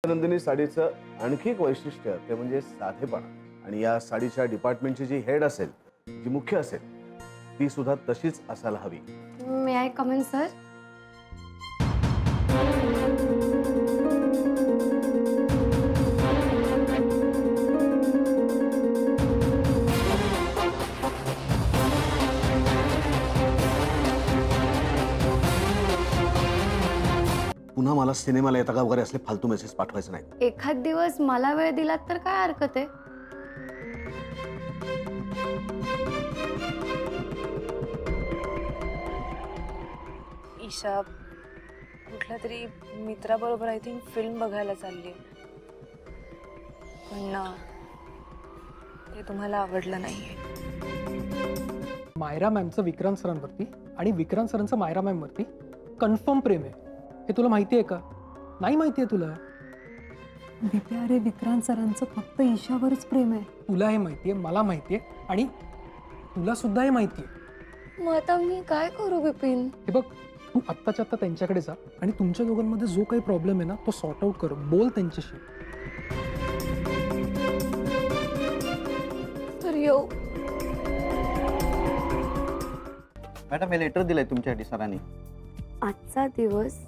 नंदिनी साडीचं आणखी एक वैशिष्ट्य ते म्हणजे साधेपणा आणि या साडीच्या डिपार्टमेंटची जी हेड असेल, जी मुख्य असेल, ती सुद्धा तशीच असायला हवी. मे आय कम इन सर? पुन्हा मला सिनेमाला येता का वगैरे असले फालतू मेसेज पाठवायचे नाही. एखाद दिवस मला वेळ दिलात तर काय हरकत आहे? ईशा कुठल्या तरी मित्राबरोबर आय थिंक फिल्म बघायला चालली, पण ते तुम्हाला आवडलं नाहीये. मायरा मॅमचं विक्रांत सरांवरती आणि विक्रांत सरांचं मायरा मॅमवरती कन्फर्म प्रेम आहे. हे तुला माहिती आहे का? नाही माहिती आहे तुला? दिप्या, अरे विक्रांत सरांचं फक्त ईशावरच प्रेम आहे. तुला हे माहिती आहे, मला माहिती आहे आणि तुला सुद्धा हे माहिती आहे. मग आता मी काय करू बिपिन? हे बघ, तू आत्ताच्या आत्ता त्यांच्याकडे जा आणि तुमच्या दोघांमध्ये जो काही प्रॉब्लेम आहे ना तो सॉर्ट आउट कर. बोल त्यांच्याशी. तर येऊ? मॅडम हे लेटर दिलंय तुमच्यासाठी सरांनी. आजचा दिवस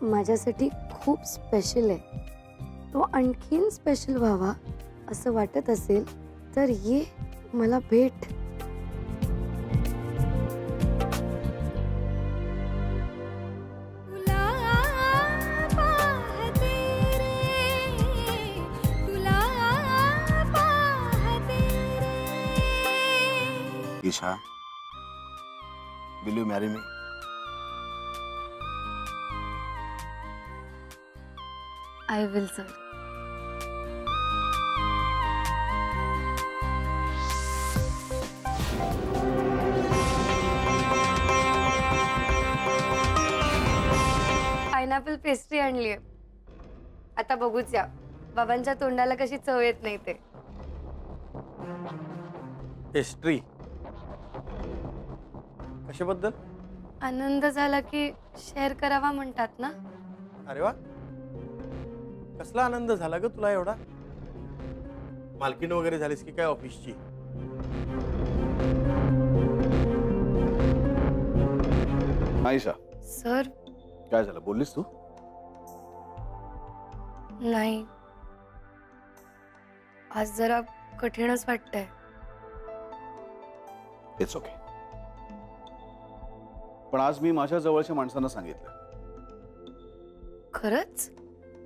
माझ्यासाठी खूप स्पेशल आहे. तो आणखीन स्पेशल व्हावा असं वाटत असेल तर ये मला भेट. Isha, will you marry me? I will sir. Pineapple pastry आणली आहे. आता बघूच या बाबांच्या तोंडाला कशी चव येत नाही ते. पेस्ट्री कशाबद्दल? आनंद झाला की शेअर करावा म्हणतात ना. अरे वा, कसला आनंद झाला ग तुला एवढा? मालकीण वगैरे झालीस की काय ऑफिसची? आयशा, सर. काय झालं, बोललीस तू? नाही, आज जरा कठीणच वाटतंय. It's okay. पण आज मी माझ्या जवळच्या माणसांना सांगितलं खरंच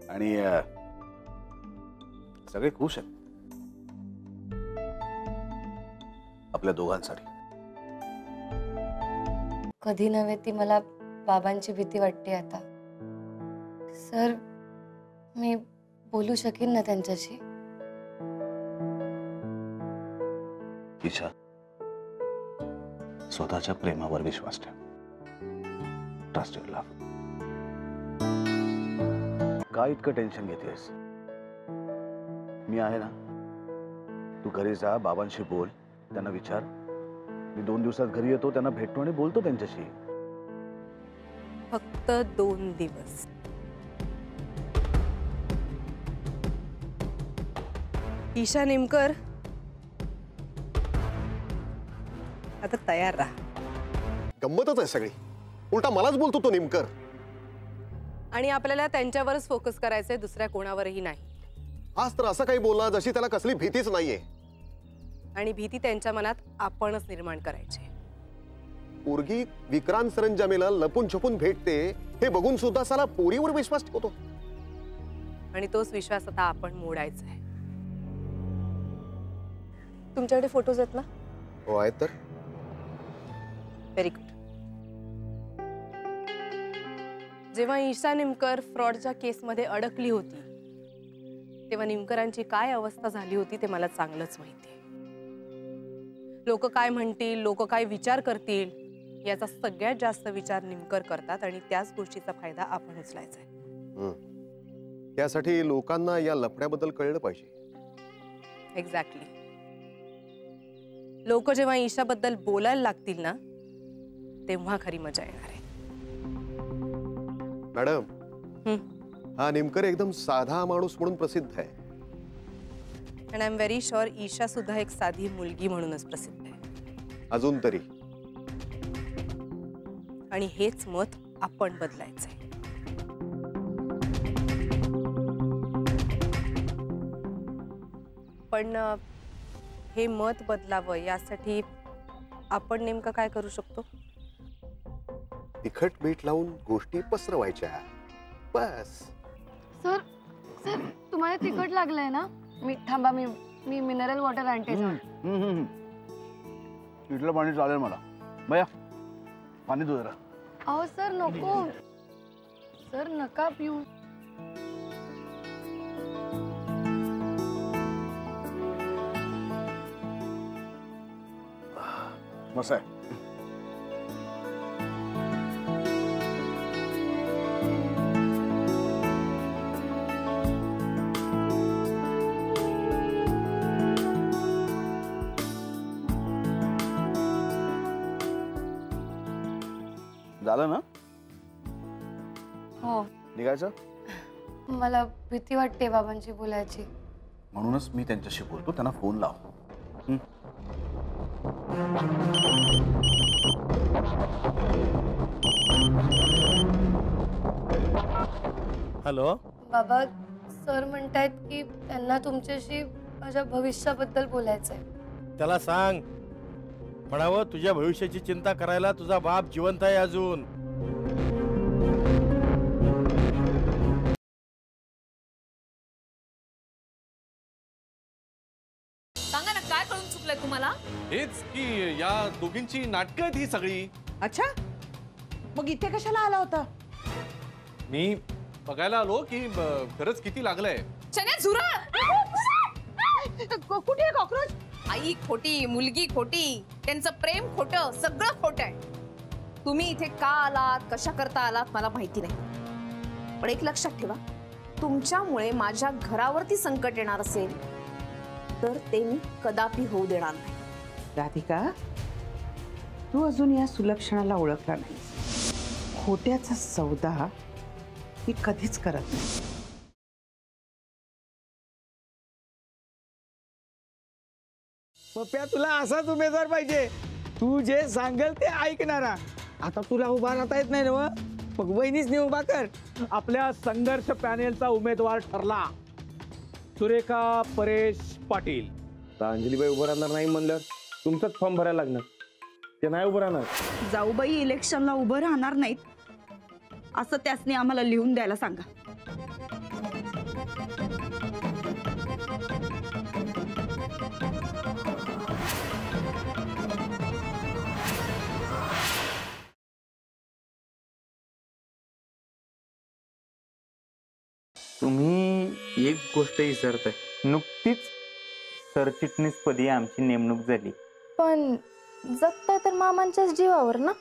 आणि सगळे खुश आहेत आपल्या दोघांसाठी. कधी नव्हे ती मला बाबांची भीती वाटते आता. सर, मी बोलू शकीन ना त्यांच्याशी? ईशा, स्वतःच्या प्रेमावर विश्वास ठेव. Trust your love. का इतकं टेन्शन घेतेस? मी आहे ना. तू घरी जा, बाबांशी बोल, त्यांना विचार. मी 2 दिवसात घरी येतो, त्यांना भेटतो आणि बोलतो त्यांच्याशी. फक्त 2 दिवस. ईशा निमकर, आता तयार राहा. गंमतच आहे सगळी. उलटा मलाच बोलतो तो निमकर. आणि आपल्याला त्यांच्यावरच फोकस करायचंय, दुसऱ्या कोणावरही नाही. आज तर असं काही बोलला जशी त्याला कसली भीतीच नाहीये. आणि भीती त्यांच्या मनात आपणच निर्माण करायची. पोरगी विक्रांत सरंजामेला लपून छपून भेटते हे बघून सुद्धा साला पोरीवर विश्वास ठेवतो. आणि तोच विश्वास आता आपण मोडायचा आहे. तुमच्याकडे फोटोज आहेत ना? हो आहेत तर. Very good. जेव्हा ईशा निमकर फ्रॉडच्या केसमध्ये अडकली होती तेव्हा निमकरांची काय अवस्था झाली होती ते मला चांगलंच माहिती आहे. लोक काय म्हणतील, लोक काय विचार करतील याचा सगळ्यात जास्त विचार निमकर करतात आणि त्याच गोष्टीचा फायदा आपण उचलायचा आहे. त्यासाठी लोकांना या लफड्याबद्दल कळलं पाहिजे. एक्झॅक्टली. लोक जेव्हा ईशाबद्दल बोलायला लागतील ना तेव्हा खरी मजा येणार आहे. मॅडम, हा नेमकर एकदम साधा माणूस म्हणून प्रसिद्ध आहे. And I am very sure Isha सुद्धा एक साधी मुलगी म्हणूनच प्रसिद्ध आहे. अजून तरी. आणि हेच मत आपण बदलायचंय. पण हे मत बदलावं यासाठी आपण नेमकं काय करू शकतो? तिखट मीठ लावून गोष्टी पसरवायच्या बस. सर सर तुम्हाला तिखट लागलंय ना? मी थांबा, मी मिनरल वॉटर आणते. इथलं पाणी चालेल मला. भैया पाणी दो जरा. अहो सर नको सर, नका पिऊ. मस्त आहे. झालं ना? हो. निघायचं? मला भीती वाटते बाबांशी बोलायची. म्हणूनच मी त्यांच्याशी बोलतो. त्यांना फोन लाव. हॅलो. बाबा सर म्हणतायत की त्यांना तुमच्याशी माझ्या भविष्याबद्दल बोलायचंय. त्याला सांग, म्हणावं तुझ्या भविष्याची चिंता करायला तुझा बाप जिवंत आहे अजून. सांगा ना, काय कळून चुकलंय तुम्हाला? हेच की या दोघींची नाटकं आहेत ही सगळी. अच्छा, मग इथे कशाला आला होता? मी बघायला आलो की खरंच किती लागलंय. चण्या झुरळ. कुठे कॉक्रोच? आई खोटी, मुलगी खोटी, त्यांचं प्रेम खोटं, सगळं खोटं आहे. तुम्ही इथे का आलात, कशा करता आलात मला माहिती नाही, पण एक लक्षात ठेवा, तुमच्यामुळे माझ्या घरावरती संकट येणार असेल तर ते मी कदापि होऊ देणार नाही. राधिका, तू अजून या सुलक्षणाला ओळखला नाही. खोट्याचा सौदा ही कधीच करत नाही. पप्प्या, तुला असाच उमेदवार पाहिजे, तू जे सांगेल ते ऐकणारा. आता तुला उभा राहता येत नाही ना, मग वहिनीच उभा कर. आपल्या संघर्ष पॅनेलचा उमेदवार ठरला सुरेखा परेश पाटील. अंजलीबाई उभं राहणार नाही म्हणलं तुमचाच फॉर्म भरायला लागणार. ते नाही उभं राहणार. जाऊबाई इलेक्शनला उभं राहणार नाहीत असं त्यासनी आम्हाला लिहून द्यायला सांगा. तुम्ही एक गोष्ट विसरताय. नुकतीच सरचिटणीसपदी आमची नेमणूक झाली. पण जगताय तर मामांच्याच जीवावर ना.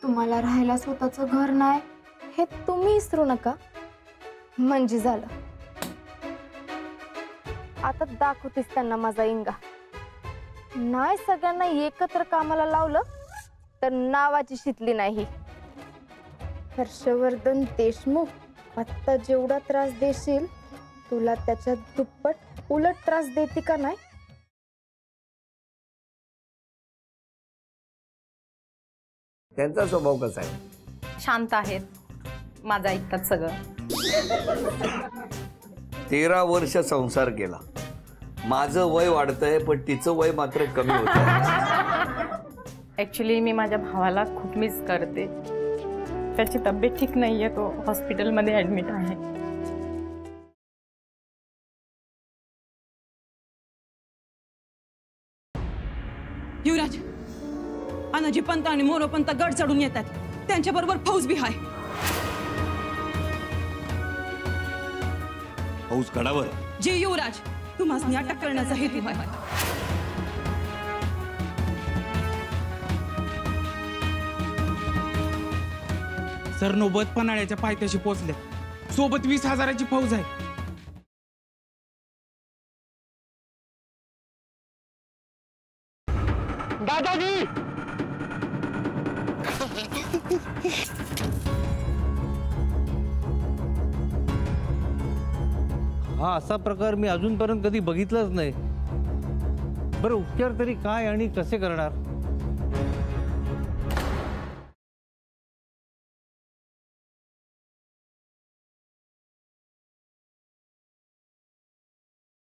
तुम्हाला राहायला स्वतःचं घर नाही हे तुम्ही विसरू नका. म्हणजे झालं. आता दाखवतेस त्यांना माझा इंगा. नाही सगळ्यांना एकत्र कामाला लावलं तर नावाची शितली नाही. हर्षवर्धन देशमुख, आता जेवढा त्रास देशील तुला त्याच्या दुप्पट उलट त्रास देते का नाही? त्यांचा स्वभाव कसा आहे? शांत आहेत, माझा ऐकतात सगळं. 13 वर्ष संसार केला. माझं वय वाढतंय पण तिचं वय मात्र कमी होत. ऍक्च्युली मी माझ्या भावाला खूप मिस करते. त्याची तब्येत ठीक नाहीये, तो हॉस्पिटलमध्ये ऍडमिट आहे. युवराज, अनाजी पंत आणि मोरोपंत गड चढून येतात. त्यांच्या बरोबर फौज बी आहे. फौज गडावर? जे युवराज, तुम्हाला अटक करण्याचा हेतू आहे. सर नोबत पन्हाळ्याच्या पायथ्याशी पोहोचले. सोबत 20,000ची फौज आहे. दादाजी, हा असा प्रकार मी अजूनपर्यंत कधी बघितलाच नाही. बरं उपचार तरी काय आणि कसे करणार?